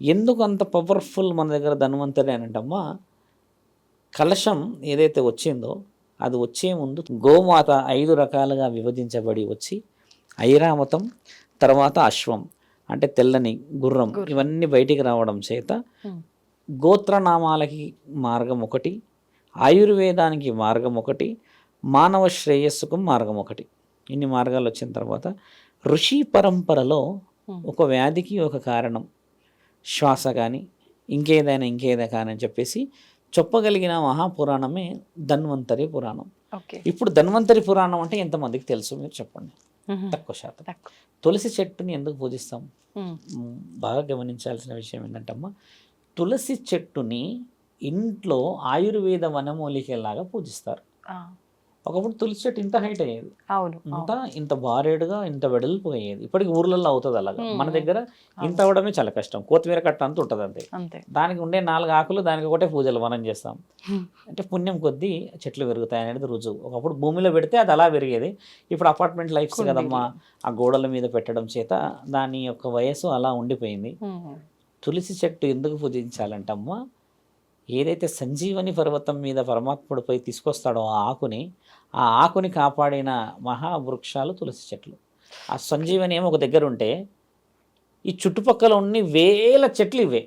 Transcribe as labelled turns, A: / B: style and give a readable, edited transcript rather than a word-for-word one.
A: ఎందుకు అంత పవర్ఫుల్ మన దగ్గర ధన్వంతరి అని అంటమ్మా, కలశం ఏదైతే వచ్చిందో అది వచ్చే ముందు గోమాత 5 రకాలుగా విభజించబడి వచ్చి ఐరావతం, తర్వాత అశ్వం అంటే తెల్లని గుర్రం, ఇవన్నీ బయటికి రావడం చేత గోత్రనామాలకి మార్గం ఒకటి, ఆయుర్వేదానికి మార్గం ఒకటి, మానవ శ్రేయస్సుకు మార్గం ఒకటి. ఇన్ని మార్గాలు వచ్చిన తర్వాత ఋషి పరంపరలో ఒక వ్యాధికి ఒక కారణం శ్వాస కానీ ఇంకేదైనా కానీ అని చెప్పేసి చెప్పగలిగిన మహాపురాణమే ధన్వంతరి పురాణం. ఇప్పుడు ధన్వంతరి పురాణం అంటే ఎంతమందికి తెలుసు మీరు చెప్పండి? తక్కువ శాతం. తులసి చెట్టుని ఎందుకు పూజిస్తాం? బాగా గమనించాల్సిన విషయం ఏంటంటమ్మా, తులసి చెట్టుని ఇంట్లో ఆయుర్వేద వనమూలికలాగా పూజిస్తారు. ఒకప్పుడు తులసి చెట్టు ఇంత హైట్ అయ్యేది, ఇంత బారేడుగా ఇంత వెడల్పు అయ్యేది. ఇప్పటికి ఊర్లలో అవుతుంది అలాగా. మన దగ్గర ఇంత అవడమే చాలా కష్టం. కొత్తిమీర కట్ట అంత ఉంటుంది అంతే. దానికి ఉండే 4 ఆకులు, దానికి ఒకటే పూజలు మనం చేస్తాం. అంటే పుణ్యం కొద్దీ చెట్లు పెరుగుతాయి అనేది రుజువు. ఒకప్పుడు భూమిలో పెడితే అది అలా పెరిగేది. ఇప్పుడు అపార్ట్మెంట్ లైఫ్స్ కదమ్మా, ఆ గోడల మీద పెట్టడం చేత దాని యొక్క వయసు అలా ఉండిపోయింది. తులసి చెట్టు ఎందుకు పూజించాలంటమ్మా, ఏదైతే సంజీవని పర్వతం మీద పరమాత్ముడిపై తీసుకొస్తాడో ఆ ఆకుని కాపాడిన మహావృక్షాలు తులసి చెట్లు. ఆ సంజీవని ఏమో ఒక దగ్గర ఉంటే ఈ చుట్టుపక్కల ఉన్న వేల చెట్లు ఇవే.